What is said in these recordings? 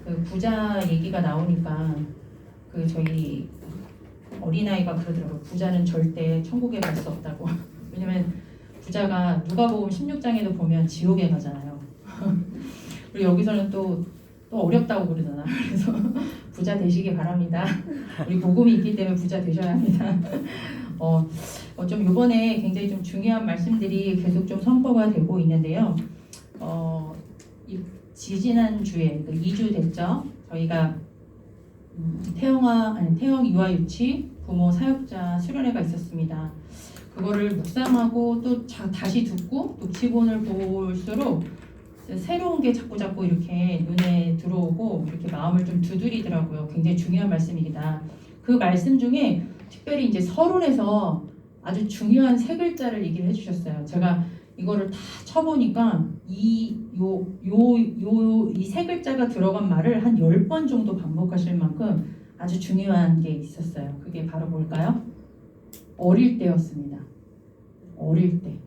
그 부자 얘기가 나오니까 그 저희 어린아이가 그러더라고요. 부자는 절대 천국에 갈 수 없다고. 왜냐면 부자가 누가복음 16장에도 보면 지옥에 가잖아요. 그리고 여기서는 또 어렵다고 그러잖아. 그래서 부자 되시기 바랍니다. 우리 복음이 있기 때문에 부자 되셔야 합니다. 좀 이번에 굉장히 좀 중요한 말씀들이 계속 좀 선포가 되고 있는데요. 이 지지난 주에 2주 됐죠. 저희가 태영 유아유치 부모 사역자 수련회가 있었습니다. 그거를 묵상하고 또 다시 듣고 또 기본을 볼수록 새로운 게 자꾸 이렇게 눈에 들어오고 이렇게 마음을 좀 두드리더라고요. 굉장히 중요한 말씀입니다. 그 말씀 중에 특별히 이제 서론에서 아주 중요한 세 글자를 얘기를 해주셨어요. 제가 이거를 다 쳐보니까 이 세 글자가 들어간 말을 한 10번 정도 반복하실 만큼 아주 중요한 게 있었어요. 그게 바로 뭘까요? 어릴 때였습니다. 어릴 때.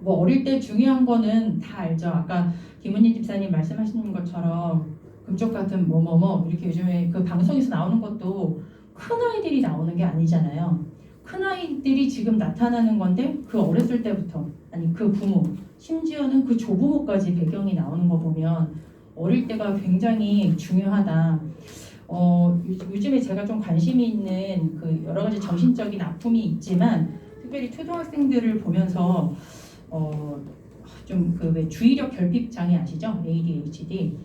뭐 어릴 때 중요한 거는 다 알죠. 아까 김은희 집사님 말씀하시는 것처럼 금쪽 같은 뭐뭐뭐 이렇게 요즘에 그 방송에서 나오는 것도 큰 아이들이 나오는 게 아니잖아요. 큰 아이들이 지금 나타나는 건데 그 어렸을 때부터 아니 그 부모 심지어는 그 조부모까지 배경이 나오는 거 보면 어릴 때가 굉장히 중요하다. 요즘에 제가 좀 관심이 있는 그 여러 가지 정신적인 아픔이 있지만 특별히 초등학생들을 보면서 좀 그 왜 주의력 결핍 장애 아시죠? ADHD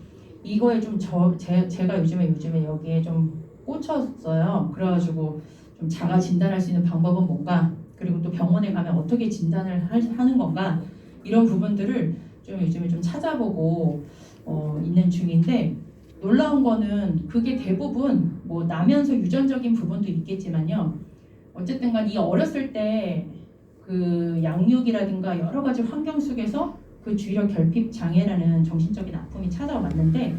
이거에 좀 제가 요즘에 여기에 좀 꽂혔어요. 그래가지고 좀 자가 진단할 수 있는 방법은 뭔가 그리고 또 병원에 가면 어떻게 진단을 하는 건가 이런 부분들을 좀 요즘에 좀 찾아보고 있는 중인데 놀라운 거는 그게 대부분 뭐 나면서 유전적인 부분도 있겠지만요. 어쨌든 간 이 어렸을 때 그 양육이라든가 여러 가지 환경 속에서 그 주의력 결핍 장애라는 정신적인 아픔이 찾아왔는데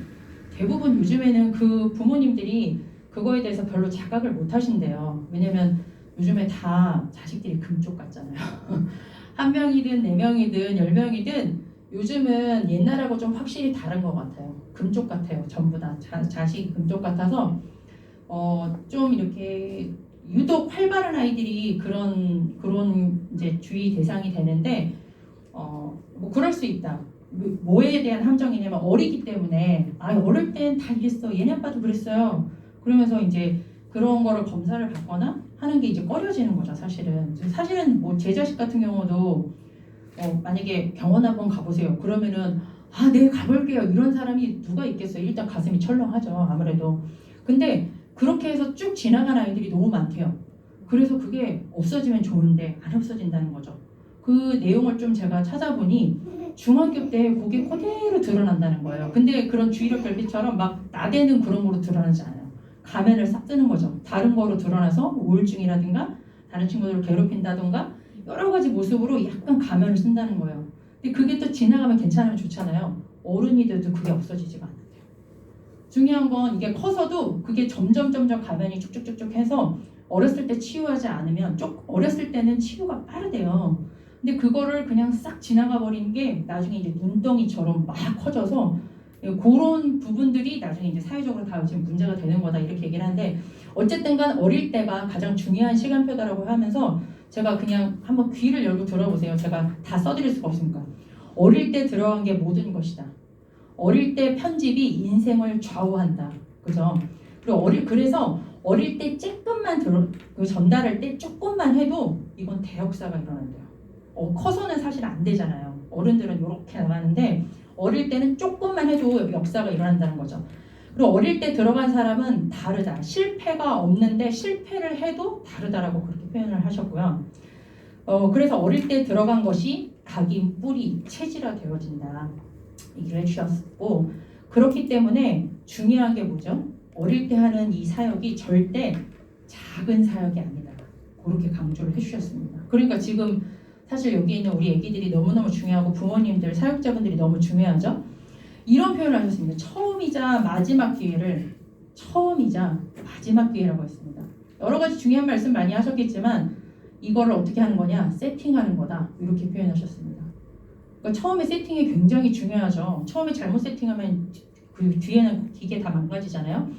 대부분 요즘에는 그 부모님들이 그거에 대해서 별로 자각을 못 하신대요. 왜냐면 요즘에 다 자식들이 금쪽 같잖아요. 한 명이든 4명이든 10명이든 요즘은 옛날하고 좀 확실히 다른 것 같아요. 금쪽 같아요. 전부 다 자식 금쪽 같아서 좀 이렇게 유독 활발한 아이들이 그런 이제 주의 대상이 되는데 뭐 그럴 수 있다. 뭐에 대한 함정이냐면 어리기 때문에 어릴 땐 다 이랬어. 얘네 아빠도 그랬어요. 그러면서 이제 그런 거를 검사를 받거나 하는 게 이제 꺼려지는 거죠. 사실은 뭐 제 자식 같은 경우도 만약에 병원 한번 가보세요. 그러면은 네 가볼게요. 이런 사람이 누가 있겠어요. 일단 가슴이 철렁하죠. 아무래도. 근데 그렇게 해서 쭉 지나간 아이들이 너무 많대요. 그래서 그게 없어지면 좋은데 안 없어진다는 거죠. 그 내용을 좀 제가 찾아보니 중학교 때 그게 그대로 드러난다는 거예요. 근데 그런 주의력 결핍처럼 막 나대는 그런 거로 드러나지 않아요. 가면을 싹 뜨는 거죠. 다른 거로 드러나서 우울증이라든가 다른 친구들을 괴롭힌다든가 여러 가지 모습으로 약간 가면을 쓴다는 거예요. 근데 그게 또 지나가면 괜찮으면 좋잖아요. 어른이 돼도 그게 없어지지가 않아요. 중요한 건 이게 커서도 그게 점점 가면이 쭉쭉쭉쭉 해서 어렸을 때 치유하지 않으면 어렸을 때는 치유가 빠르대요. 근데 그거를 그냥 싹 지나가 버리는 게 나중에 이제 눈덩이처럼 막 커져서 그런 부분들이 나중에 이제 사회적으로 다 지금 문제가 되는 거다 이렇게 얘기를 하는데 어쨌든 간 어릴 때가 가장 중요한 시간표다라고 하면서 제가 그냥 한번 귀를 열고 들어보세요. 제가 다 써드릴 수가 없으니까. 어릴 때 들어간 게 모든 것이다. 어릴 때 편집이 인생을 좌우한다. 그죠? 그래서 어릴 때 조금만 전달할 때 조금만 해도 이건 대역사가 일어난대요. 커서는 사실 안 되잖아요. 어른들은 이렇게 나가는데 어릴 때는 조금만 해도 역사가 일어난다는 거죠. 그리고 어릴 때 들어간 사람은 다르다. 실패가 없는데 실패를 해도 다르다라고 그렇게 표현을 하셨고요. 그래서 어릴 때 들어간 것이 각인, 뿌리, 체질화 되어진다. 얘기를 해주셨고 그렇기 때문에 중요한 게 뭐죠? 어릴 때 하는 이 사역이 절대 작은 사역이 아니다. 그렇게 강조를 해주셨습니다. 그러니까 지금 사실 여기 있는 우리 애기들이 너무너무 중요하고 부모님들, 사역자분들이 너무 중요하죠. 이런 표현을 하셨습니다. 처음이자 마지막 기회라고 했습니다. 여러 가지 중요한 말씀 많이 하셨겠지만 이거를 어떻게 하는 거냐? 세팅하는 거다. 이렇게 표현하셨습니다. 그러니까 처음에 세팅이 굉장히 중요하죠. 처음에 잘못 세팅하면 그 뒤에는 기계 다 망가지잖아요.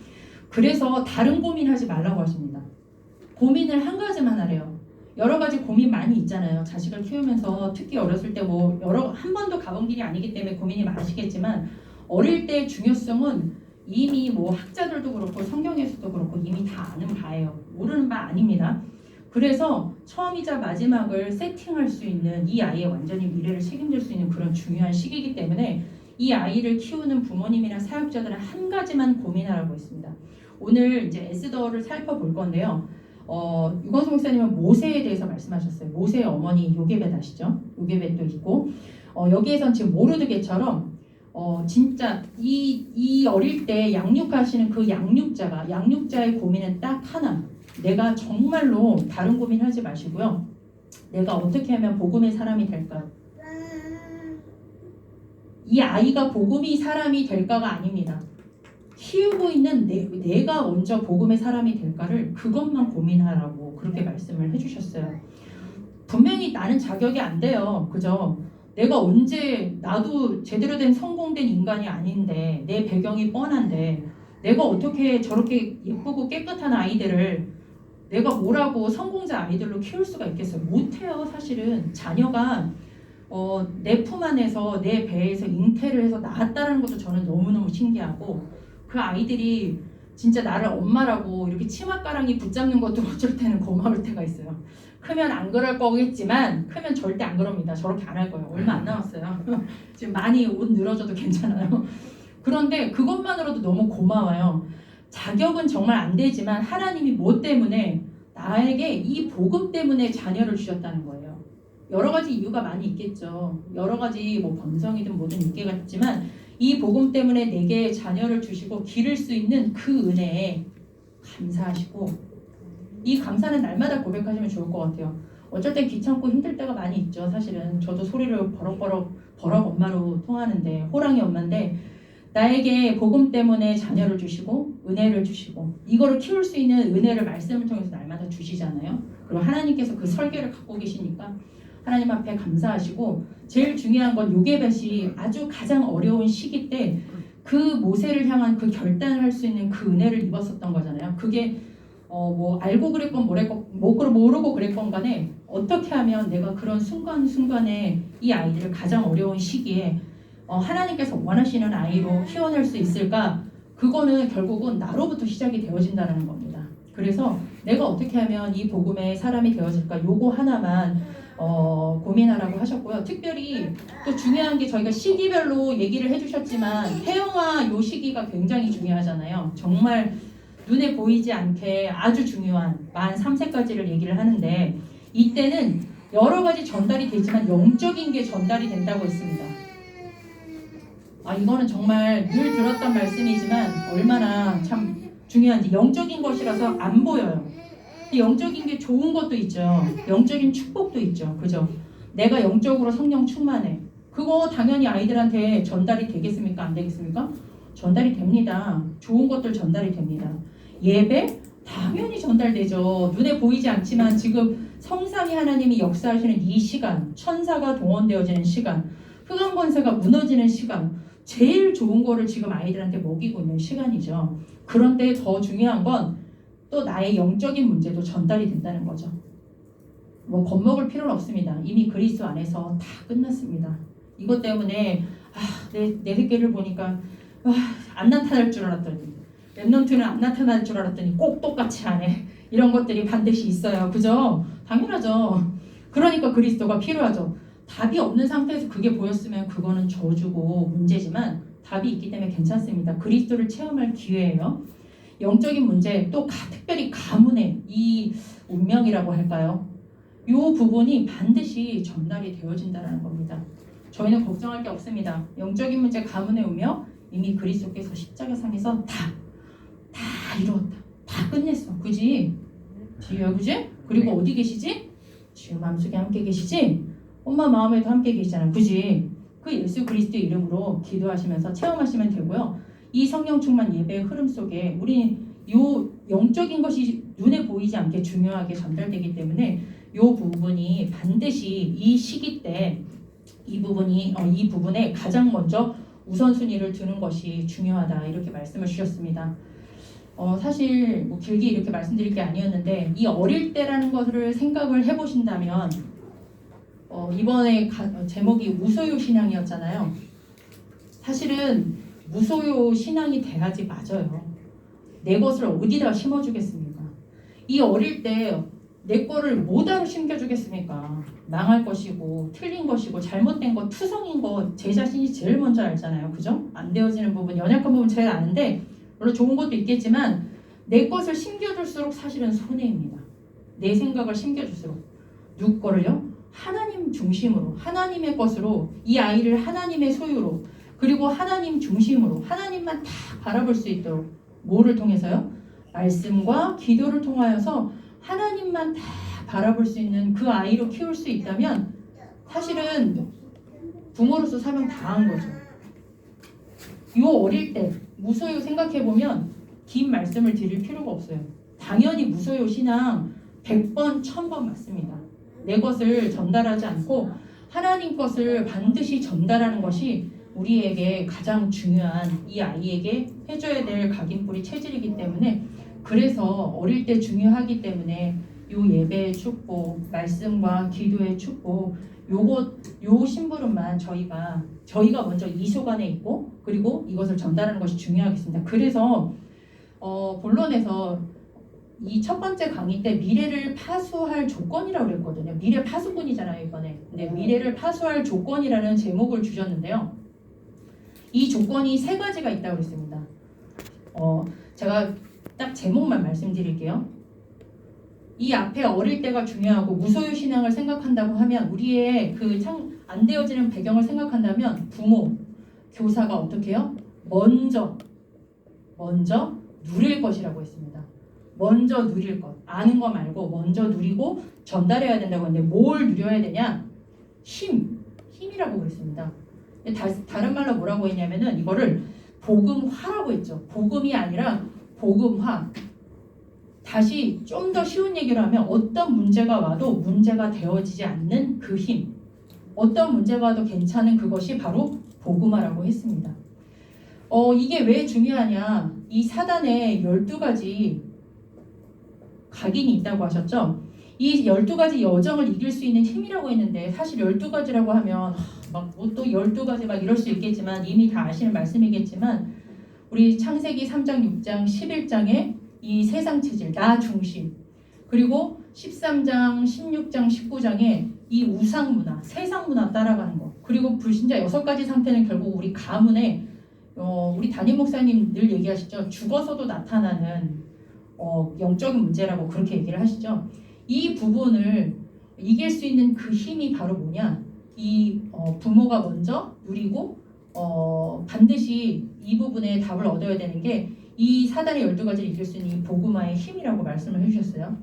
그래서 다른 고민하지 말라고 하십니다. 고민을 한 가지만 하래요. 여러 가지 고민 많이 있잖아요. 자식을 키우면서 특히 어렸을 때 뭐 한 번도 가본 길이 아니기 때문에 고민이 많으시겠지만 어릴 때 중요성은 이미 뭐 학자들도 그렇고 성경에서도 그렇고 이미 다 아는 바예요. 모르는 바 아닙니다. 그래서 처음이자 마지막을 세팅할 수 있는 이 아이의 완전히 미래를 책임질 수 있는 그런 중요한 시기이기 때문에 이 아이를 키우는 부모님이나 사역자들은 한 가지만 고민하라고 했습니다. 오늘 이제 에스더를 살펴볼 건데요. 유건수 목사님은 모세에 대해서 말씀하셨어요. 모세의 어머니 요게벳 아시죠? 요게벳도 있고 여기에선 지금 모르드게처럼 진짜 이 어릴 때 양육하시는 그 양육자의 고민은 딱 하나. 내가 정말로 다른 고민하지 마시고요. 내가 어떻게 하면 복음의 사람이 될까? 이 아이가 복음의 사람이 될까가 아닙니다. 키우고 있는 내가 먼저 복음의 사람이 될까를 그것만 고민하라고 그렇게 말씀을 해주셨어요. 분명히 나는 자격이 안 돼요. 그죠? 내가 언제 나도 제대로 된 성공된 인간이 아닌데 내 배경이 뻔한데 내가 어떻게 저렇게 예쁘고 깨끗한 아이들을 내가 뭐라고 성공자 아이들로 키울 수가 있겠어요? 못해요. 사실은 자녀가 내 품 안에서 내 배에서 잉태를 해서 낳았다는 것도 저는 너무너무 신기하고 그 아이들이 진짜 나를 엄마라고 이렇게 치맛가랑이 붙잡는 것도 어쩔 때는 고마울 때가 있어요. 크면 안 그럴 거겠지만 크면 절대 안 그럽니다. 저렇게 안 할 거예요. 얼마 안 남았어요. 지금 많이 옷 늘어져도 괜찮아요. 그런데 그것만으로도 너무 고마워요. 자격은 정말 안 되지만 하나님이 뭐 때문에 나에게 이 복음 때문에 자녀를 주셨다는 거예요. 여러 가지 이유가 많이 있겠죠. 여러 가지 뭐 번성이든 뭐든 있겠지만 이 복음 때문에 내게 자녀를 주시고 기를 수 있는 그 은혜에 감사하시고 이 감사는 날마다 고백하시면 좋을 것 같아요. 어쩔 땐 귀찮고 힘들 때가 많이 있죠. 사실은 저도 소리를 버럭 엄마로 통하는데 호랑이 엄마인데 나에게 복음 때문에 자녀를 주시고 은혜를 주시고 이거를 키울 수 있는 은혜를 말씀을 통해서 날마다 주시잖아요. 그리고 하나님께서 그 설계를 갖고 계시니까 하나님 앞에 감사하시고 제일 중요한 건 요게벳이 아주 가장 어려운 시기 때 그 모세를 향한 그 결단을 할 수 있는 그 은혜를 입었었던 거잖아요. 그게 뭐 알고 그랬건 모르고 그랬건 간에 어떻게 하면 내가 그런 순간순간에 이 아이들을 가장 어려운 시기에 하나님께서 원하시는 아이로 키워낼 수 있을까? 그거는 결국은 나로부터 시작이 되어진다는 겁니다. 그래서 내가 어떻게 하면 이 복음의 사람이 되어질까? 요거 하나만 고민하라고 하셨고요. 특별히 또 중요한 게 저희가 시기별로 얘기를 해주셨지만 태영아 요 시기가 굉장히 중요하잖아요. 정말 눈에 보이지 않게 아주 중요한 만 3세까지를 얘기를 하는데 이때는 여러 가지 전달이 되지만 영적인 게 전달이 된다고 했습니다. 이거는 정말 늘 들었던 말씀이지만 얼마나 참 중요한지 영적인 것이라서 안 보여요. 영적인 게 좋은 것도 있죠. 영적인 축복도 있죠. 그죠? 내가 영적으로 성령 충만해. 그거 당연히 아이들한테 전달이 되겠습니까? 안 되겠습니까? 전달이 됩니다. 좋은 것들 전달이 됩니다. 예배? 당연히 전달되죠. 눈에 보이지 않지만 지금 성삼위 하나님이 역사하시는 이 시간, 천사가 동원되어지는 시간, 흑암 권세가 무너지는 시간, 제일 좋은 거를 지금 아이들한테 먹이고 있는 시간이죠. 그런데 더 중요한 건 또 나의 영적인 문제도 전달이 된다는 거죠. 뭐 겁먹을 필요는 없습니다. 이미 그리스도 안에서 다 끝났습니다. 이것 때문에 내 새끼를 보니까 안 나타날 줄 알았더니 랩넌트는 안 나타날 줄 알았더니 꼭 똑같이 하네. 이런 것들이 반드시 있어요. 그죠? 당연하죠. 그러니까 그리스도가 필요하죠. 답이 없는 상태에서 그게 보였으면 그거는 저주고 문제지만 답이 있기 때문에 괜찮습니다. 그리스도를 체험할 기회예요. 영적인 문제 또 특별히 가문의 이 운명이라고 할까요? 이 부분이 반드시 전달이 되어진다는 겁니다. 저희는 걱정할 게 없습니다. 영적인 문제 가문의 운명 이미 그리스도께서 십자가상에서 다 이루었다. 다 끝냈어. 그지? 지효야 그지? 그리고 어디 계시지? 지효 마음속에 함께 계시지? 엄마 마음에도 함께 계시잖아. 그지? 그 예수 그리스도의 이름으로 기도하시면서 체험하시면 되고요. 이 성령 충만 예배의 흐름 속에 우리 요 영적인 것이 눈에 보이지 않게 중요하게 전달되기 때문에 요 부분이 반드시 이 시기 때 이 부분에 가장 먼저 우선순위를 두는 것이 중요하다 이렇게 말씀을 주셨습니다. 사실 뭐 길게 이렇게 말씀드릴 게 아니었는데 이 어릴 때라는 것을 생각을 해보신다면 이번에 제목이 무소유 신앙이었잖아요. 사실은 무소유 신앙이 돼야지 맞아요. 내 것을 어디다 심어주겠습니까? 이 어릴 때 내 거를 뭐다로 심겨주겠습니까? 망할 것이고 틀린 것이고 잘못된 것 투성인 거 제 자신이 제일 먼저 알잖아요. 그죠? 안 되어지는 부분 연약한 부분 제일 아는데 물론 좋은 것도 있겠지만 내 것을 심겨줄수록 사실은 손해입니다. 내 생각을 심겨줄수록 누구 거를요? 하나님 중심으로 하나님의 것으로 이 아이를 하나님의 소유로 그리고 하나님 중심으로 하나님만 다 바라볼 수 있도록 뭐를 통해서요? 말씀과 기도를 통하여서 하나님만 다 바라볼 수 있는 그 아이로 키울 수 있다면 사실은 부모로서 사명 다한 거죠. 요 어릴 때 무소유 생각해보면 긴 말씀을 드릴 필요가 없어요. 당연히 무소유 신앙 100번 1000번 맞습니다. 내 것을 전달하지 않고 하나님 것을 반드시 전달하는 것이 우리에게 가장 중요한 이 아이에게 해줘야 될 각인뿌리 체질이기 때문에 그래서 어릴 때 중요하기 때문에 요 예배의 축복, 말씀과 기도의 축복 요 심부름만 저희가 먼저 이소간에 있고 그리고 이것을 전달하는 것이 중요하겠습니다. 그래서 본론에서 이 첫 번째 강의 때 미래를 파수할 조건이라고 그랬거든요. 미래 파수꾼이잖아요 이번에. 근데 미래를 파수할 조건이라는 제목을 주셨는데요. 이 조건이 3가지가 있다고 그랬습니다. 제가 딱 제목만 말씀드릴게요. 이 앞에 어릴 때가 중요하고 무소유 신앙을 생각한다고 하면 우리의 그 안 되어지는 배경을 생각한다면 부모, 교사가 어떻게 해요? 먼저 누릴 것이라고 했습니다. 먼저 누릴 것. 아는 거 말고 먼저 누리고 전달해야 된다고 했는데 뭘 누려야 되냐? 힘이라고 그랬습니다. 다른 말로 뭐라고 했냐면은 이거를 복음화라고 했죠. 복음이 아니라 복음화. 다시 좀 더 쉬운 얘기를 하면 어떤 문제가 와도 문제가 되어지지 않는 그 힘. 어떤 문제가 와도 괜찮은 그것이 바로 복음화라고 했습니다. 이게 왜 중요하냐. 이 사단에 12가지 각인이 있다고 하셨죠. 이 12가지 여정을 이길 수 있는 힘이라고 했는데 사실 12가지라고 하면 막 뭐 또 12가지 막 이럴 수 있겠지만 이미 다 아시는 말씀이겠지만 우리 창세기 3장, 6장, 11장에 이 세상 체질, 나 중심 그리고 13장, 16장, 19장에 이 우상 문화, 세상 문화 따라가는 거 그리고 불신자 6가지 상태는 결국 우리 가문에 우리 담임 목사님 늘 얘기하시죠. 죽어서도 나타나는 영적인 문제라고 그렇게 얘기를 하시죠. 이 부분을 이길 수 있는 그 힘이 바로 뭐냐? 이 부모가 먼저 누리고 반드시 이 부분에 답을 얻어야 되는 게 이 사단의 12가지를 이길 수 있는 이 복음화의 힘이라고 말씀을 해주셨어요.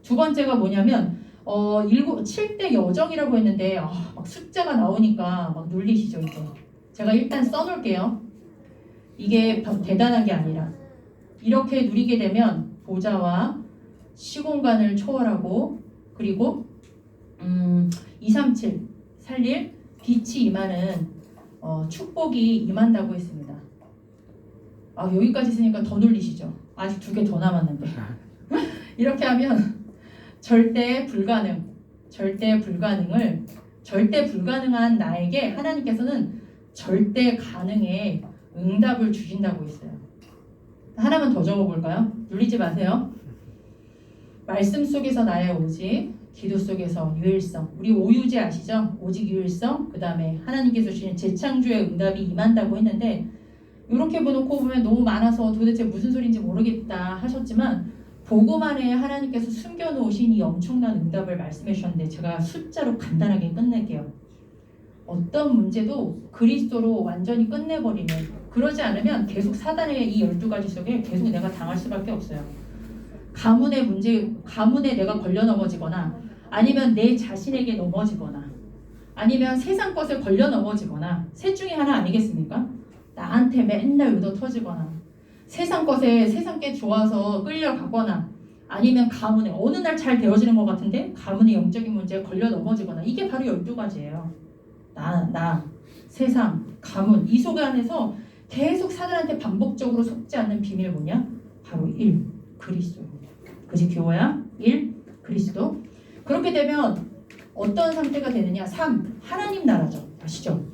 두 번째가 뭐냐면 7대 여정이라고 했는데 막 숫자가 나오니까 막 놀리시죠 이제. 제가 일단 써놓을게요. 이게 대단한 게 아니라 이렇게 누리게 되면 보좌와 시공간을 초월하고 그리고 237 살릴 빛이 임하는 축복이 임한다고 했습니다. 여기까지 쓰니까 더 놀리시죠. 아직 2개 더 남았는데 이렇게 하면 절대 불가능한 나에게 하나님께서는 절대 가능의 응답을 주신다고 했어요. 하나만 더 적어볼까요? 눌리지 마세요. 말씀 속에서 나의 오직, 기도 속에서 유일성. 우리 오유제 아시죠? 오직 유일성. 그 다음에 하나님께서 주신 재창조의 응답이 임한다고 했는데 이렇게 보면 너무 많아서 도대체 무슨 소리인지 모르겠다 하셨지만 복음 안에 하나님께서 숨겨놓으신 이 엄청난 응답을 말씀해 주셨는데 제가 숫자로 간단하게 끝낼게요. 어떤 문제도 그리스도로 완전히 끝내버리면 그러지 않으면 계속 사단의 이 12가지 속에 계속 내가 당할 수밖에 없어요. 가문에 내가 걸려 넘어지거나 아니면 내 자신에게 넘어지거나 아니면 세상 것에 걸려 넘어지거나 셋 중에 하나 아니겠습니까? 나한테 맨날 의도 터지거나 세상 게 좋아서 끌려가거나 아니면 가문에 어느 날 잘 되어지는 것 같은데 가문의 영적인 문제에 걸려 넘어지거나 이게 바로 12가지예요. 세상, 가문 이 속 안에서 계속 사단한테 반복적으로 속지 않는 비밀 뭐냐? 바로 1. 그리스도입니다. 그지 교호야? 1. 그리스도. 그렇게 되면 어떤 상태가 되느냐? 3. 하나님 나라죠. 아시죠?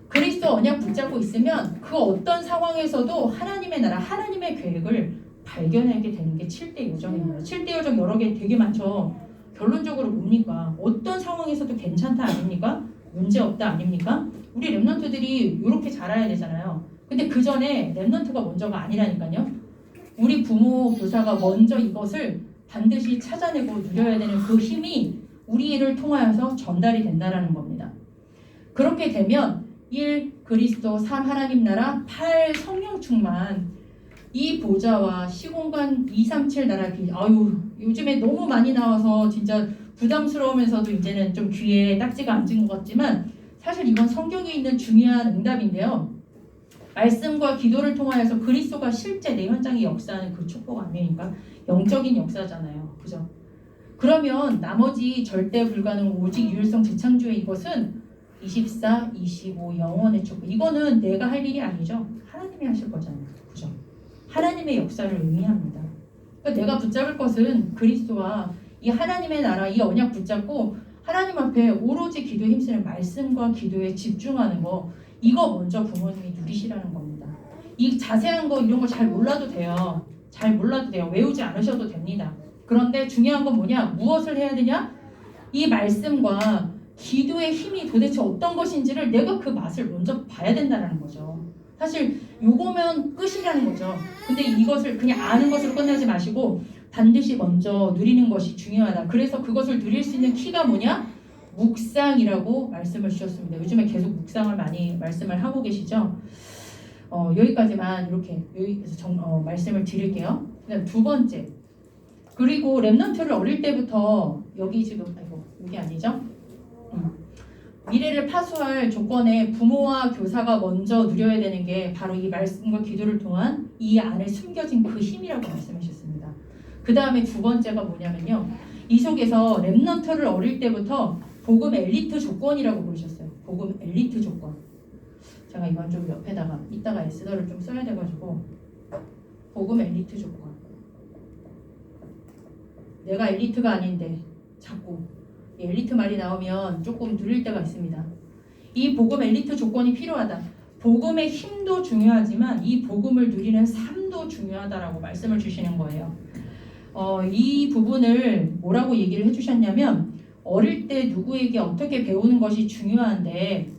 그리스도 언약 붙잡고 있으면 그 어떤 상황에서도 하나님의 나라, 하나님의 계획을 발견하게 되는 게 7대 요정입니다. 7대 요정 여러 개 되게 많죠. 결론적으로 뭡니까? 어떤 상황에서도 괜찮다 아닙니까? 문제없다 아닙니까? 우리 랩런트들이 이렇게 자라야 되잖아요. 근데 그 전에 랩런트가 먼저가 아니라니까요. 우리 부모, 교사가 먼저 이것을 반드시 찾아내고 누려야 되는 그 힘이 우리를 통하여서 전달이 된다는 겁니다. 그렇게 되면 1. 그리스도, 3. 하나님 나라, 8. 성령 충만, 이 보좌와 시공간 237 나라 아유 요즘에 너무 많이 나와서 진짜 부담스러우면서도 이제는 좀 귀에 딱지가 앉은 것 같지만 사실 이건 성경에 있는 중요한 응답인데요. 말씀과 기도를 통하여서 그리스도가 실제 내 현장에 역사하는 그 축복 아닙니까? 영적인 역사잖아요. 그죠? 그러면 나머지 절대 불가능 오직 유일성 재창조의 이것은 24, 25 영원의 축복. 이거는 내가 할 일이 아니죠. 하나님이 하실 거잖아요. 그죠? 하나님의 역사를 의미합니다. 그러니까 내가 붙잡을 것은 그리스도와 이 하나님의 나라, 이 언약 붙잡고 하나님 앞에 오로지 기도에 힘쓰는 말씀과 기도에 집중하는 거, 이거 먼저 부모님이 누리시라는 겁니다. 이 자세한 거 이런 거 잘 몰라도 돼요. 잘 몰라도 돼요. 외우지 않으셔도 됩니다. 그런데 중요한 건 뭐냐? 무엇을 해야 되냐? 이 말씀과 기도의 힘이 도대체 어떤 것인지를 내가 그 맛을 먼저 봐야 된다는 거죠. 사실 요거면 끝이라는 거죠. 근데 이것을 그냥 아는 것으로 끝나지 마시고 반드시 먼저 누리는 것이 중요하다. 그래서 그것을 누릴 수 있는 키가 뭐냐? 묵상이라고 말씀을 주셨습니다. 요즘에 계속 묵상을 많이 말씀을 하고 계시죠? 여기까지만 이렇게 여기서 말씀을 드릴게요. 그다음 두 번째. 그리고 랩넌트를 어릴 때부터 여기 지금 여기 아니죠? 미래를 파수할 조건에 부모와 교사가 먼저 누려야 되는 게 바로 이 말씀과 기도를 통한 이 안에 숨겨진 그 힘이라고 말씀하셨습니다. 그 다음에 두 번째가 뭐냐면요. 이 속에서 랩넌트를 어릴 때부터 복음 엘리트 조건이라고 부르셨어요. 복음 엘리트 조건. 제가 이건 좀 옆에다가 이따가 에스더를 좀 써야 돼가지고 복음 엘리트 조건. 내가 엘리트가 아닌데 자꾸 엘리트 말이 나오면 조금 누릴 때가 있습니다. 이 복음 엘리트 조건이 필요하다. 복음의 힘도 중요하지만 이 복음을 누리는 삶도 중요하다라고 말씀을 주시는 거예요. 이 부분을 뭐라고 얘기를 해주셨냐면 어릴 때 누구에게 어떻게 배우는 것이 중요한데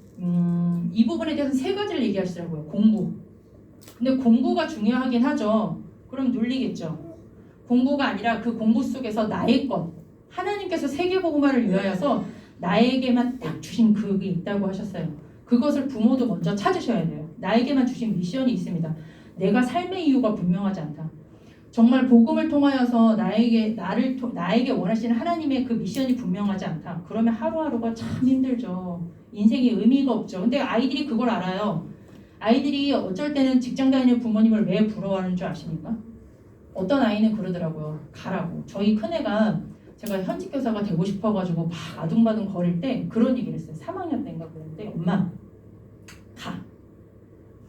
이 부분에 대해서 세 가지를 얘기하시더라고요. 공부. 근데 공부가 중요하긴 하죠. 그럼 눌리겠죠. 공부가 아니라 그 공부 속에서 나의 것, 하나님께서 세계복음화를 위하여서 나에게만 딱 주신 그게 있다고 하셨어요. 그것을 부모도 먼저 찾으셔야 돼요. 나에게만 주신 미션이 있습니다. 내가 삶의 이유가 분명하지 않다. 정말 복음을 통하여서 나에게 원하시는 하나님의 그 미션이 분명하지 않다. 그러면 하루하루가 참 힘들죠. 인생에 의미가 없죠. 근데 아이들이 그걸 알아요. 아이들이 어쩔 때는 직장 다니는 부모님을 왜 부러워하는 줄 아십니까? 어떤 아이는 그러더라고요. 가라고. 저희 큰애가 제가 현직 교사가 되고 싶어가지고 막 아둥바둥 거릴 때 그런 얘기를 했어요. 3학년 때인가 그랬는데 엄마 가.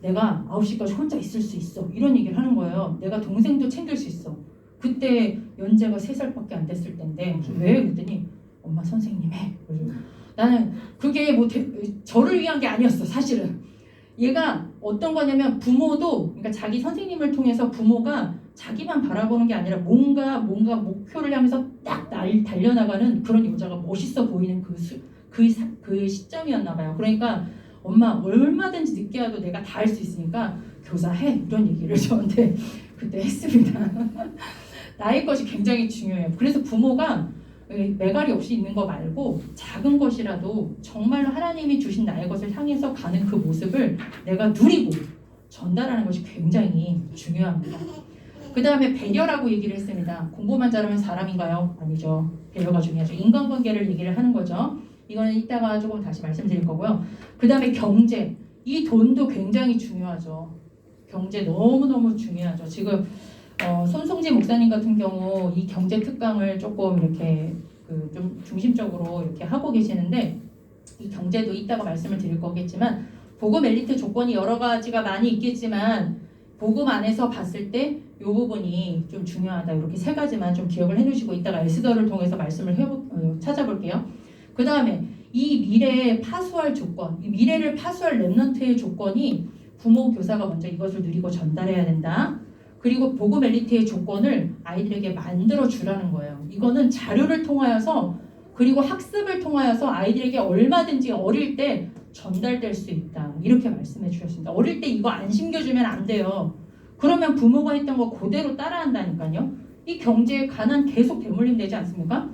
내가 9시까지 혼자 있을 수 있어. 이런 얘기를 하는 거예요. 내가 동생도 챙길 수 있어. 그때 연재가 3살밖에 안 됐을 때인데 왜? 그랬더니 엄마 선생님 해. 나는 그게 뭐 저를 위한 게 아니었어 사실은. 얘가 어떤 거냐면 부모도 그러니까 자기 선생님을 통해서 부모가 자기만 바라보는 게 아니라 뭔가 목표를 향해서 딱 달려나가는 그런 여자가 멋있어 보이는 그 시점이었나 봐요. 그러니까 엄마 얼마든지 늦게 와도 내가 다 할 수 있으니까 교사해 이런 얘기를 저한테 그때 했습니다. 나의 것이 굉장히 중요해요. 그래서 부모가 매갈이 없이 있는 거 말고 작은 것이라도 정말로 하나님이 주신 나의 것을 향해서 가는 그 모습을 내가 누리고 전달하는 것이 굉장히 중요합니다. 그 다음에 배려라고 얘기를 했습니다. 공부만 잘하면 사람인가요? 아니죠. 배려가 중요하죠. 인간관계를 얘기를 하는 거죠. 이거는 이따가 조금 다시 말씀드릴 거고요. 그 다음에 경제. 이 돈도 굉장히 중요하죠. 경제 너무너무 중요하죠. 지금 손송지 목사님 같은 경우 이 경제 특강을 조금 이렇게 좀 중심적으로 이렇게 하고 계시는데 이 경제도 이따가 말씀을 드릴 거겠지만 복음 엘리트 조건이 여러 가지가 많이 있겠지만 복음 안에서 봤을 때 이 부분이 좀 중요하다. 이렇게 세 가지만 좀 기억을 해두시고 이따가 에스더를 통해서 말씀을 찾아볼게요. 그 다음에 이 미래에 파수할 조건, 이 미래를 파수할 렘넌트의 조건이 부모, 교사가 먼저 이것을 누리고 전달해야 된다. 그리고 복음 엘리트의 조건을 아이들에게 만들어 주라는 거예요. 이거는 자료를 통하여서 그리고 학습을 통하여서 아이들에게 얼마든지 어릴 때 전달될 수 있다. 이렇게 말씀해 주셨습니다. 어릴 때 이거 안 심겨주면 안 돼요. 그러면 부모가 했던 거 그대로 따라한다니까요. 이 경제에 가난 계속 대물림 되지 않습니까?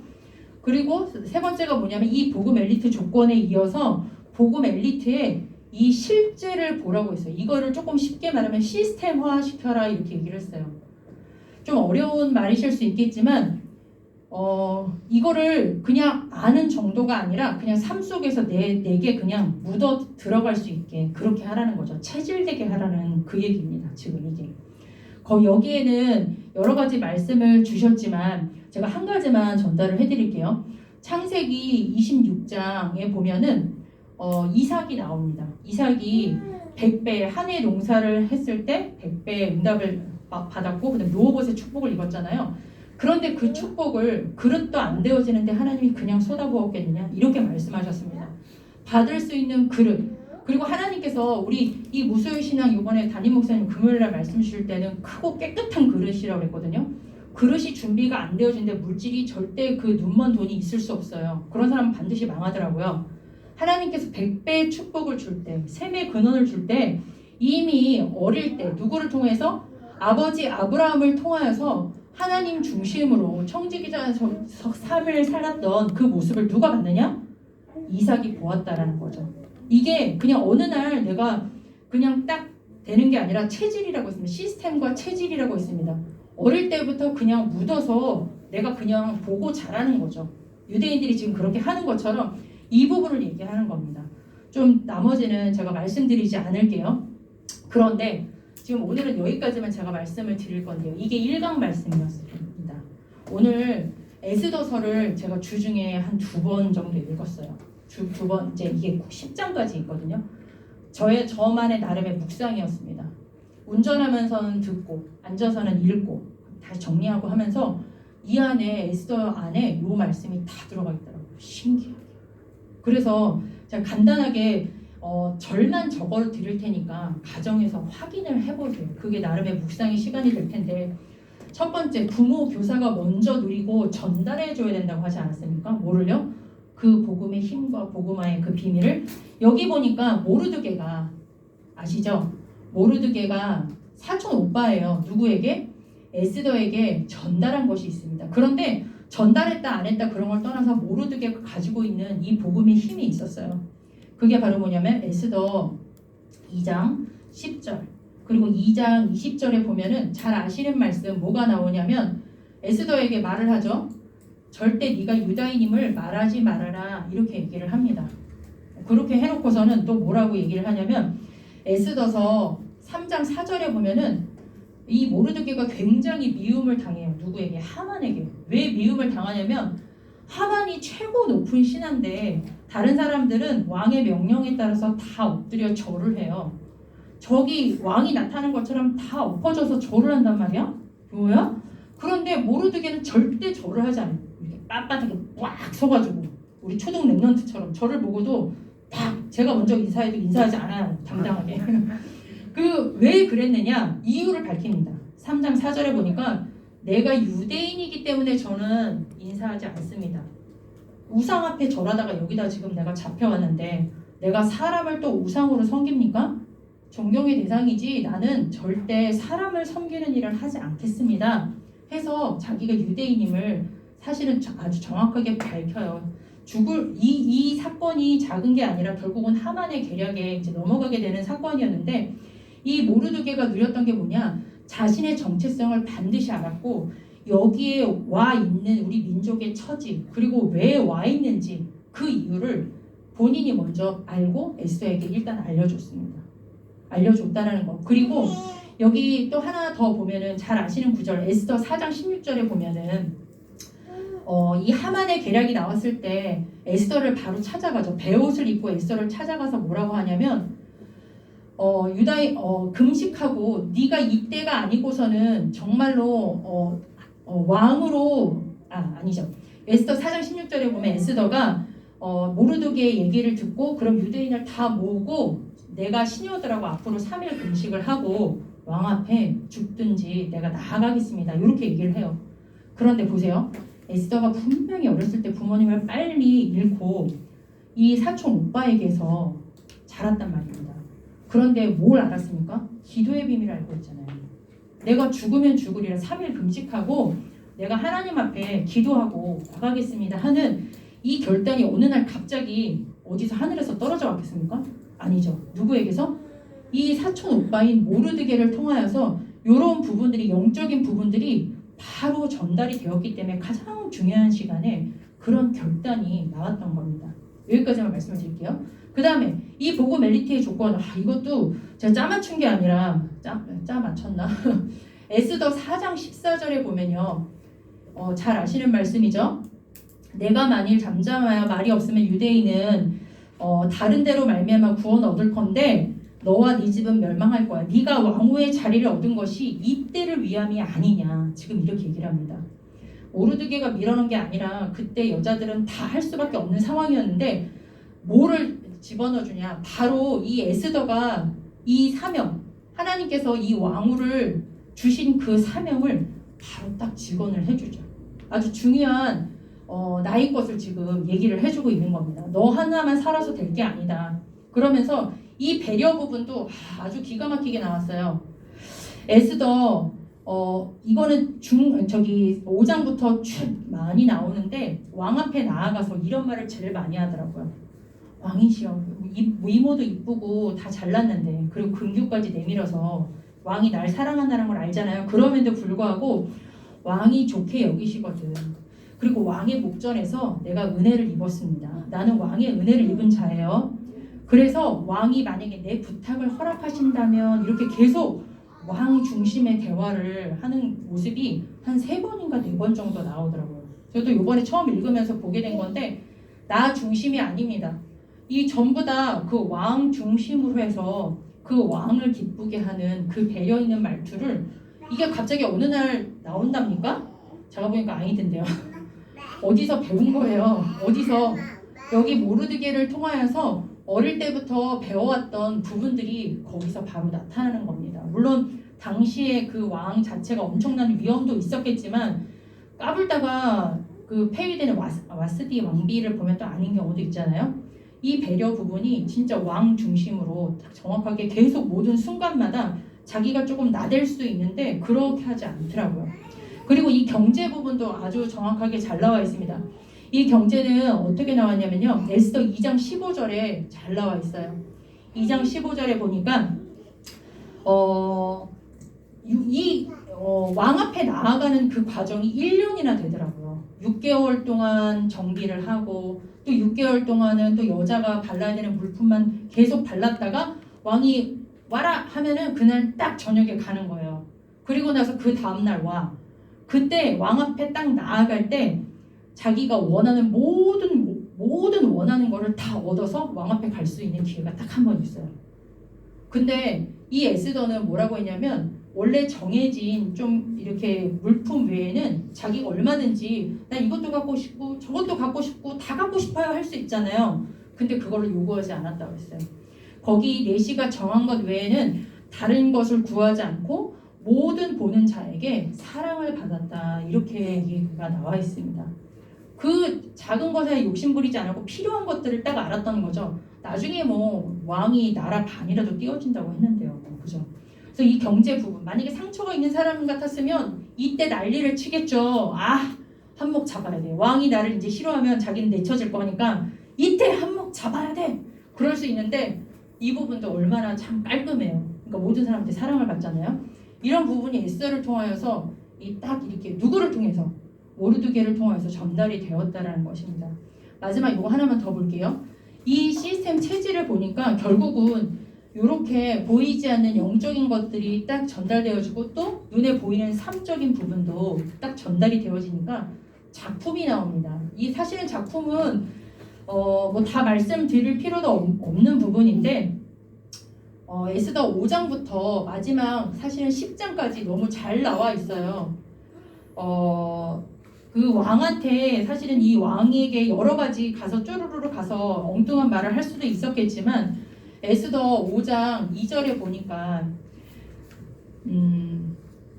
그리고 세 번째가 뭐냐면 이 복음 엘리트 조건에 이어서 복음 엘리트의 이 실제를 보라고 했어요. 이거를 조금 쉽게 말하면 시스템화 시켜라 이렇게 얘기를 했어요. 좀 어려운 말이실 수 있겠지만 이거를 그냥 아는 정도가 아니라 그냥 삶 속에서 내게 그냥 묻어 들어갈 수 있게 그렇게 하라는 거죠. 체질되게 하라는 그 얘기입니다. 지금 이게. 여기에는 여러 가지 말씀을 주셨지만 제가 한 가지만 전달을 해드릴게요. 창세기 26장에 보면은 이삭이 나옵니다. 이삭이 100배 한 해 농사를 했을 때 100배의 응답을 받았고 그다음에 르호봇의 축복을 입었잖아요. 그런데 그 축복을 그릇도 안 되어지는데 하나님이 그냥 쏟아부었겠느냐 이렇게 말씀하셨습니다. 받을 수 있는 그릇 그리고 하나님께서 우리 이 무소유 신앙 이번에 담임 목사님 금요일날 말씀 주실 때는 크고 깨끗한 그릇이라고 했거든요. 그릇이 준비가 안 되어지는데 물질이 절대 그 눈먼 돈이 있을 수 없어요. 그런 사람은 반드시 망하더라고요. 하나님께서 100배의 축복을 줄 때, 셈의 근원을 줄 때 이미 어릴 때 누구를 통해서 아버지 아브라함을 통하여서 하나님 중심으로 청지기자 삶을 살았던 그 모습을 누가 봤느냐? 이삭이 보았다라는 거죠. 이게 그냥 어느 날 내가 그냥 딱 되는 게 아니라 체질이라고 있습니다. 시스템과 체질이라고 있습니다. 어릴 때부터 그냥 묻어서 내가 그냥 보고 자라는 거죠. 유대인들이 지금 그렇게 하는 것처럼 이 부분을 얘기하는 겁니다. 좀 나머지는 제가 말씀드리지 않을게요. 그런데 지금 오늘은 여기까지만 제가 말씀을 드릴 건데요. 이게 1강 말씀이었습니다. 오늘 에스더서를 제가 주중에 한 2번 정도 읽었어요. 두 번, 이제 이게 10장까지 있거든요. 저만의 나름의 묵상이었습니다. 운전하면서는 듣고, 앉아서는 읽고, 다시 정리하고 하면서 이 안에 에스더 안에 이 말씀이 다 들어가 있더라고요. 신기하게. 그래서 제가 간단하게 절만 적어 드릴 테니까 가정에서 확인을 해보세요. 그게 나름의 묵상의 시간이 될 텐데 첫 번째, 부모, 교사가 먼저 누리고 전달해줘야 된다고 하지 않았습니까? 뭐를요? 그 복음의 힘과 복음화의 그 비밀을 여기 보니까 모르드게가 아시죠? 모르드게가 사촌 오빠예요. 누구에게? 에스더에게 전달한 것이 있습니다. 그런데 전달했다 안 했다 그런 걸 떠나서 모르드게가 가지고 있는 이 복음의 힘이 있었어요. 그게 바로 뭐냐면 에스더 2장 10절 그리고 2장 20절에 보면은 잘 아시는 말씀 뭐가 나오냐면 에스더에게 말을 하죠. 절대 네가 유다인임을 말하지 말아라 이렇게 얘기를 합니다. 그렇게 해놓고서는 또 뭐라고 얘기를 하냐면 에스더서 3장 4절에 보면은 이 모르드게가 굉장히 미움을 당해요. 누구에게? 하만에게. 왜 미움을 당하냐면 하만이 최고 높은 신하인데 다른 사람들은 왕의 명령에 따라서 다 엎드려 절을 해요. 저기 왕이 나타나는 것처럼 다 엎어져서 절을 한단 말이야? 뭐야? 그런데 모르드게는 절대 절을 하지 않아요. 이렇게 빳빳하게 꽉 서가지고 우리 초등 랩런트처럼 저를 보고도 딱 제가 먼저 인사해도 인사하지 않아요. 당당하게. 왜 그랬느냐? 이유를 밝힙니다. 3장 4절에 보니까 내가 유대인이기 때문에 저는 인사하지 않습니다. 우상 앞에 절하다가 여기다 지금 내가 잡혀왔는데 내가 사람을 또 우상으로 섬깁니까? 존경의 대상이지 나는 절대 사람을 섬기는 일을 하지 않겠습니다. 해서 자기가 유대인임을 사실은 아주 정확하게 밝혀요. 이 사건이 작은 게 아니라 결국은 하만의 계략에 이제 넘어가게 되는 사건이었는데 이 모르드게가 누렸던 게 뭐냐? 자신의 정체성을 반드시 알았고 여기에 와 있는 우리 민족의 처지 그리고 왜 와 있는지 그 이유를 본인이 먼저 알고 에스더에게 일단 알려줬습니다. 알려줬다라는 거. 그리고 여기 또 하나 더 보면은 잘 아시는 구절 에스더 4장 16절에 보면은 이 하만의 계략이 나왔을 때 에스더를 바로 찾아가죠. 베옷을 입고 에스더를 찾아가서 뭐라고 하냐면 금식하고 네가 이때가 아니고서는 정말로 왕으로 아니죠. 에스더 4장 16절에 보면 에스더가 모르드게의 얘기를 듣고 그럼 유대인을 다 모으고 내가 시녀들하고 앞으로 3일 금식을 하고 왕 앞에 죽든지 내가 나아가겠습니다. 이렇게 얘기를 해요. 그런데 보세요. 에스더가 분명히 어렸을 때 부모님을 빨리 잃고 이 사촌 오빠에게서 자랐단 말입니다. 그런데 뭘 알았습니까? 기도의 비밀을 알고 있잖아요. 내가 죽으면 죽으리라 3일 금식하고 내가 하나님 앞에 기도하고 나가겠습니다 하는 이 결단이 어느 날 갑자기 어디서 하늘에서 떨어져 왔겠습니까? 아니죠. 누구에게서? 이 사촌 오빠인 모르드게를 통하여서 이런 부분들이 영적인 부분들이 바로 전달이 되었기 때문에 가장 중요한 시간에 그런 결단이 나왔던 겁니다. 여기까지만 말씀을 드릴게요. 그 다음에 이 보고 멜리트의 조건, 이것도 제가 짜 맞춘 게 아니라 짜 맞췄나? 에스더 4장 14절에 보면요. 잘 아시는 말씀이죠. 내가 만일 잠잠하여 말이 없으면 유대인은 다른 데로 말미암아 구원 얻을 건데 너와 네 집은 멸망할 거야. 네가 왕후의 자리를 얻은 것이 이때를 위함이 아니냐. 지금 이렇게 얘기를 합니다. 모르드게가 밀어넣은 게 아니라 그때 여자들은 다 할 수밖에 없는 상황이었는데 뭐를 집어넣어 주냐. 바로 이 에스더가 이 사명, 하나님께서 이 왕후를 주신 그 사명을 바로 딱 직언을 해주죠. 아주 중요한 나의 것을 지금 얘기를 해주고 있는 겁니다. 너 하나만 살아서 될 게 아니다. 그러면서 이 배려 부분도 아주 기가 막히게 나왔어요. 에스더 이거는 5장부터 쭉 많이 나오는데 왕 앞에 나아가서 이런 말을 제일 많이 하더라고요. 왕이시여, 이모도 이쁘고 다 잘났는데 그리고 근규까지 내밀어서 왕이 날 사랑한다는 걸 알잖아요. 그럼에도 불구하고 왕이 좋게 여기시거든. 그리고 왕의 목전에서 내가 은혜를 입었습니다. 나는 왕의 은혜를 입은 자예요. 그래서 왕이 만약에 내 부탁을 허락하신다면 이렇게 계속 왕 중심의 대화를 하는 모습이 한 3번인가 4번 정도 나오더라고요. 저도 이번에 처음 읽으면서 보게 된 건데 나 중심이 아닙니다. 이 전부 다 그 왕 중심으로 해서 그 왕을 기쁘게 하는 그 배려 있는 말투를 이게 갑자기 어느 날 나온답니까? 제가 보니까 아니던데요. 어디서 배운 거예요. 어디서 여기 모르드게를 통하여서 어릴 때부터 배워왔던 부분들이 거기서 바로 나타나는 겁니다. 물론 당시에 그 왕 자체가 엄청난 위험도 있었겠지만 까불다가 그 폐위되는 와스디 왕비를 보면 또 아닌 경우도 있잖아요. 이 배려 부분이 진짜 왕 중심으로 정확하게 계속 모든 순간마다 자기가 조금 나댈 수 있는데 그렇게 하지 않더라고요. 그리고 이 경제 부분도 아주 정확하게 잘 나와 있습니다. 이 경제는 어떻게 나왔냐면요. 에스더 2장 15절에 잘 나와 있어요. 2장 15절에 보니까 왕 앞에 나아가는 그 과정이 1년이나 되더라고요. 6개월 동안 정비를 하고 또 6개월 동안은 또 여자가 발라야 되는 물품만 계속 발랐다가 왕이 와라 하면은 그날 딱 저녁에 가는 거예요. 그리고 나서 그 다음날 와. 그때 왕 앞에 딱 나아갈 때 자기가 원하는 모든 원하는 거를 다 얻어서 왕 앞에 갈 수 있는 기회가 딱 한 번 있어요. 근데 이 에스더는 뭐라고 했냐면 원래 정해진 좀 이렇게 물품 외에는 자기가 얼마든지 나 이것도 갖고 싶고 저것도 갖고 싶고 다 갖고 싶어요 할 수 있잖아요. 근데 그거를 요구하지 않았다고 했어요. 거기 내시가 정한 것 외에는 다른 것을 구하지 않고 모든 보는 자에게 사랑을 받았다. 이렇게 얘기가 나와 있습니다. 그 작은 것에 욕심부리지 않고 필요한 것들을 딱 알았던 거죠. 나중에 뭐 왕이 나라 반이라도 띄워진다고 했는데요. 그죠? 그래서 이 경제 부분 만약에 상처가 있는 사람 같았으면 이때 난리를 치겠죠. 한몫 잡아야 돼. 왕이 나를 이제 싫어하면 자기는 내쳐질 거니까 이때 한몫 잡아야 돼. 그럴 수 있는데 이 부분도 얼마나 참 깔끔해요. 그러니까 모든 사람한테 사랑을 받잖아요. 이런 부분이 에스더를 통하여서 딱 이렇게 누구를 통해서 모르드게를 통해서 전달이 되었다라는 것입니다. 마지막 이거 하나만 더 볼게요. 이 시스템 체질을 보니까 결국은 이렇게 보이지 않는 영적인 것들이 딱 전달되어지고 또 눈에 보이는 삶적인 부분도 딱 전달이 되어지니까 작품이 나옵니다. 이 사실은 작품은 뭐 다 말씀드릴 필요도 없는 부분인데 에스더 5장부터 마지막 사실은 10장까지 너무 잘 나와 있어요. 그 왕한테 사실은 이 왕에게 여러 가지 가서 쪼르르르 가서 엉뚱한 말을 할 수도 있었겠지만 에스더 5장 2절에 보니까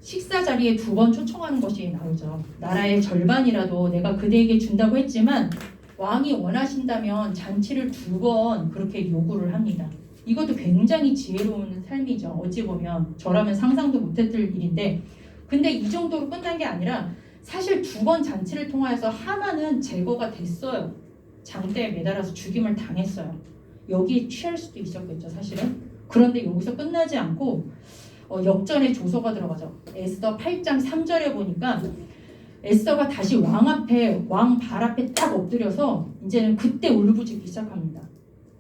식사 자리에 2번 초청하는 것이 나오죠. 나라의 절반이라도 내가 그대에게 준다고 했지만 왕이 원하신다면 잔치를 2번 그렇게 요구를 합니다. 이것도 굉장히 지혜로운 삶이죠. 어찌 보면 저라면 상상도 못했을 일인데 근데 이 정도로 끝난 게 아니라 사실 2번 잔치를 통하여서 하만은 제거가 됐어요. 장대에 매달아서 죽임을 당했어요. 여기에 취할 수도 있었겠죠, 사실은. 그런데 여기서 끝나지 않고 역전의 조서가 들어가죠. 에스더 8장 3절에 보니까 에스더가 다시 왕 발 앞에 딱 엎드려서 이제는 그때 울부짖기 시작합니다.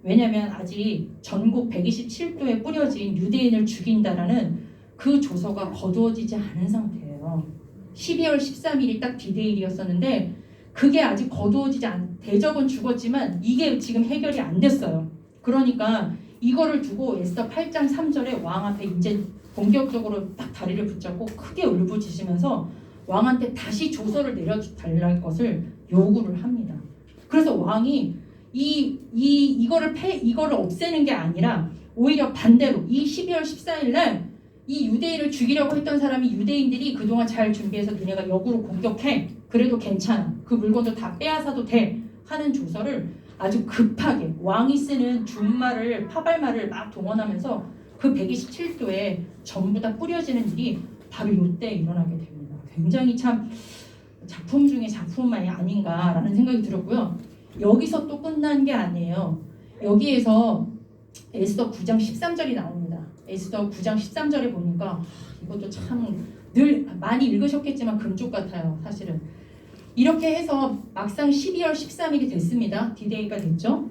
왜냐하면 아직 전국 127도에 뿌려진 유대인을 죽인다라는 그 조서가 거두어지지 않은 상태예요. 12월 13일이 딱 디데일이었었는데 그게 아직 거두어지지 않은 대적은 죽었지만 이게 지금 해결이 안 됐어요. 그러니까 이거를 두고 에스더 8장 3절에 왕 앞에 이제 본격적으로 딱 다리를 붙잡고 크게 울부짖으면서 왕한테 다시 조서를 내려달라는 것을 요구를 합니다. 그래서 왕이 이거를 없애는 게 아니라 오히려 반대로 이 12월 14일 날 이 유대인을 죽이려고 했던 사람이 유대인들이 그동안 잘 준비해서 너네가 역으로 공격해. 그래도 괜찮아. 그 물건도 다 빼앗아도 돼. 하는 조서를 아주 급하게 왕이 쓰는 준말을 파발말을 막 동원하면서 그 127도에 전부 다 뿌려지는 일이 바로 이때 일어나게 됩니다. 굉장히 참 작품 중에 작품만이 아닌가라는 생각이 들었고요. 여기서 또 끝난 게 아니에요. 여기에서 에스더 9장 13절이 나옵니다. 에스더 9장 13절에 보니까 이것도 참 늘 많이 읽으셨겠지만 금쪽 같아요. 사실은. 이렇게 해서 막상 12월 13일이 됐습니다. 디데이가 됐죠.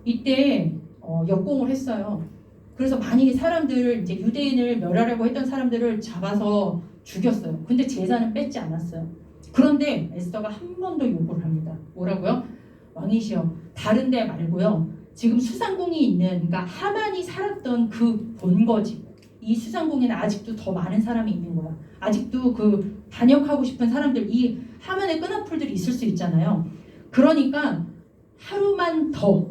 이때 역공을 했어요. 그래서 많이 사람들을 이제 유대인을 멸하려고 했던 사람들을 잡아서 죽였어요. 근데 제사는 뺏지 않았어요. 그런데 에스더가 한 번 더 요구를 합니다. 뭐라고요? 왕이시여 다른 데 말고요. 지금 수상궁이 있는 그러니까 하만이 살았던 그 본거지 이 수상궁에는 아직도 더 많은 사람이 있는 거야. 아직도 그 반역하고 싶은 사람들 이 하만의 끈앞풀들이 있을 수 있잖아요. 그러니까 하루만 더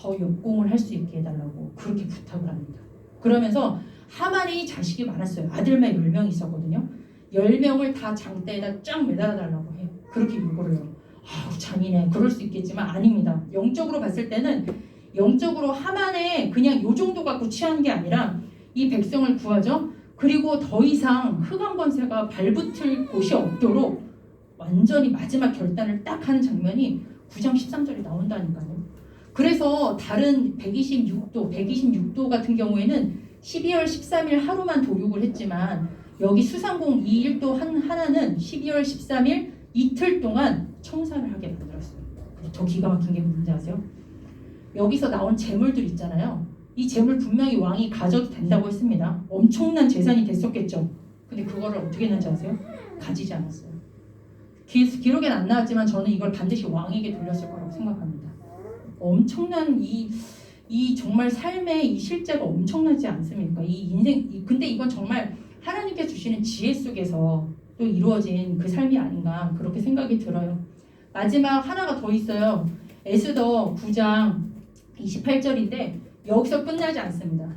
역공을 할 수 있게 해달라고 그렇게 부탁을 합니다. 그러면서 하만이 자식이 많았어요. 아들만 10명 있었거든요. 10명을 다 장대에다 쫙 매달아 달라고 해요. 그렇게 요구를 해요. 잔인해. 그럴 수 있겠지만 아닙니다. 영적으로 봤을 때는 영적으로 하만에 그냥 요 정도 갖고 취하는 게 아니라 이 백성을 구하죠. 그리고 더 이상 흑암 권세가 발붙을 곳이 없도록 완전히 마지막 결단을 딱 하는 장면이 9장 13절에 나온다니까요. 그래서 다른 126도 같은 경우에는 12월 13일 하루만 도륙을 했지만 여기 수상공 2일도 하나는 12월 13일 이틀 동안 청산을 하게 만들었어요. 더 기가 막힌 게 뭔지 아세요? 여기서 나온 재물들 있잖아요. 이 재물 분명히 왕이 가져도 된다고 했습니다. 엄청난 재산이 됐었겠죠. 근데 그거를 어떻게 했는지 아세요? 가지지 않았어요. 기록엔 안 나왔지만 저는 이걸 반드시 왕에게 돌렸을 거라고 생각합니다. 엄청난 이 정말 삶의 이 실제가 엄청나지 않습니까? 이 인생 근데 이건 정말 하나님께 주시는 지혜 속에서 또 이루어진 그 삶이 아닌가 그렇게 생각이 들어요. 마지막 하나가 더 있어요. 에스더 9장 28절인데 여기서 끝나지 않습니다.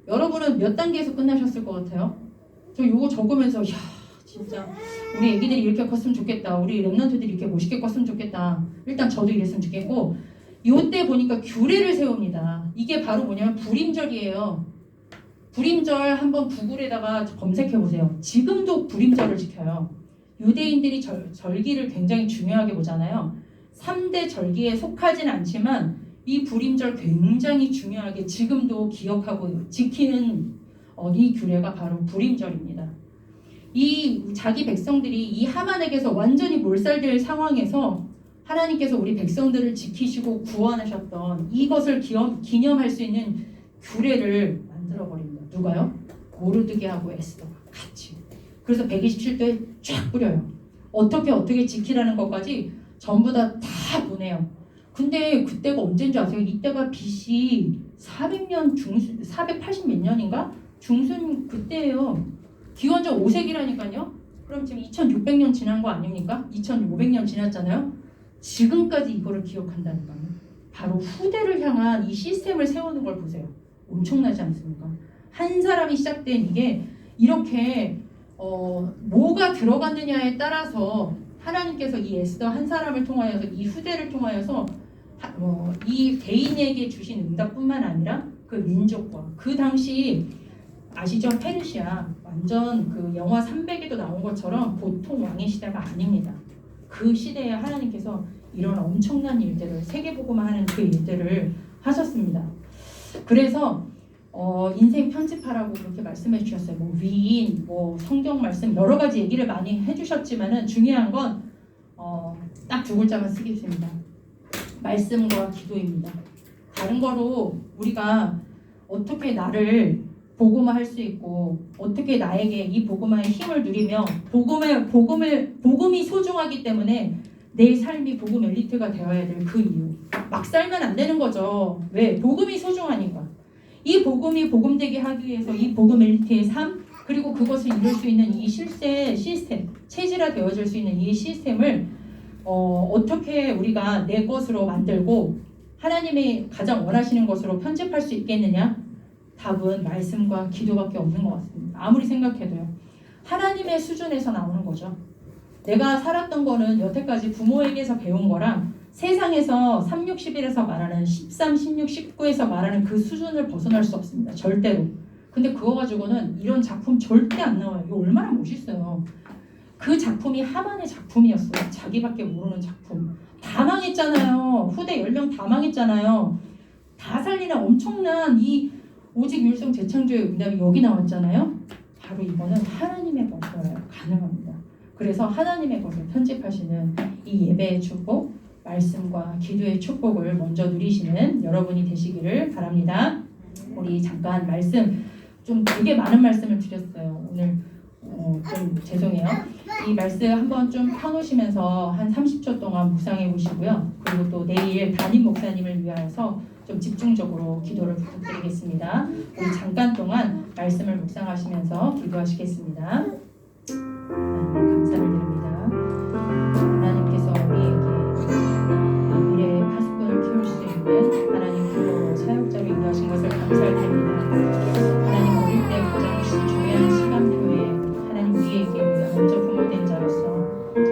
여러분은 몇 단계에서 끝나셨을 것 같아요? 저 이거 적으면서 야 진짜 우리 애기들이 이렇게 컸으면 좋겠다. 우리 랩런트들이 이렇게 멋있게 컸으면 좋겠다. 일단 저도 이랬으면 좋겠고 요때 보니까 규례를 세웁니다. 이게 바로 뭐냐면 불임절이에요. 불임절 한번 구글에다가 검색해보세요. 지금도 불임절을 지켜요. 유대인들이 절기를 굉장히 중요하게 보잖아요. 3대 절기에 속하진 않지만 이 불임절 굉장히 중요하게 지금도 기억하고 지키는 이 규례가 바로 불임절입니다. 이 자기 백성들이 이 하만에게서 완전히 몰살될 상황에서 하나님께서 우리 백성들을 지키시고 구원하셨던 이것을 기념할 수 있는 규례를 만들어버립니다. 누가요? 모르드게하고 에스더가 같이. 그래서 127도에 쫙 뿌려요. 어떻게 지키라는 것까지 전부 다 보내요. 근데 그때가 언제인지 아세요? 이때가 BC 400년 중순, 480 몇 년인가? 중순 그때예요. 기원전 5세기라니까요. 그럼 지금 2600년 지난 거 아닙니까? 2500년 지났잖아요. 지금까지 이거를 기억한다니까요. 바로 후대를 향한 이 시스템을 세우는 걸 보세요. 엄청나지 않습니까? 한 사람이 시작된 이게 이렇게 뭐가 들어갔느냐에 따라서 하나님께서 이 에스더 한 사람을 통하여서 이 후대를 통하여서 이 개인에게 주신 응답뿐만 아니라 그 민족과 그 당시 아시죠? 페르시아 완전 그 영화 300에도 나온 것처럼 보통 왕의 시대가 아닙니다. 그 시대에 하나님께서 이런 엄청난 일들을 세계복음화하는 그 일들을 하셨습니다. 그래서 인생 편집하라고 그렇게 말씀해 주셨어요. 뭐 위인, 뭐 성경 말씀 여러 가지 얘기를 많이 해주셨지만은 중요한 건 딱 두 글자만 쓰겠습니다. 말씀과 기도입니다. 다른 거로 우리가 어떻게 나를 복음화할 수 있고 어떻게 나에게 이 복음화의 힘을 누리며 복음이 소중하기 때문에 내 삶이 복음 엘리트가 되어야 될 그 이유. 막 살면 안 되는 거죠. 왜? 복음이 소중하니까. 이 복음이 복음되게 하기 위해서 이 복음 엘리트의 삶 그리고 그것을 이룰 수 있는 이 시스템 체질화 되어질 수 있는 이 시스템을 어떻게 우리가 내 것으로 만들고 하나님이 가장 원하시는 것으로 편집할 수 있겠느냐? 답은 말씀과 기도밖에 없는 것 같습니다. 아무리 생각해도요. 하나님의 수준에서 나오는 거죠. 내가 살았던 거는 여태까지 부모에게서 배운 거랑 세상에서 3, 6, 11에서 말하는 13, 16, 19에서 말하는 그 수준을 벗어날 수 없습니다. 절대로. 근데 그거 가지고는 이런 작품 절대 안 나와요. 이거 얼마나 멋있어요. 그 작품이 하만의 작품이었어요. 자기밖에 모르는 작품. 다 망했잖아요. 후대 10명 다 망했잖아요. 다 살리는 엄청난 이 오직 율성 재창조의 응답이 여기 나왔잖아요. 바로 이거는 하나님의 것이어야 가능합니다. 그래서 하나님의 것을 편집하시는 이 예배의 축복, 말씀과 기도의 축복을 먼저 누리시는 여러분이 되시기를 바랍니다. 우리 잠깐 말씀 좀 되게 많은 말씀을 드렸어요. 오늘 좀 죄송해요. 이 말씀 한번 좀 펴놓으시면서 한 30초 동안 묵상해 보시고요. 그리고 또 내일 담임 목사님을 위하여서 좀 집중적으로 기도를 부탁드리겠습니다. 우리 잠깐 동안 말씀을 묵상하시면서 기도하시겠습니다. 감사를 드립니다.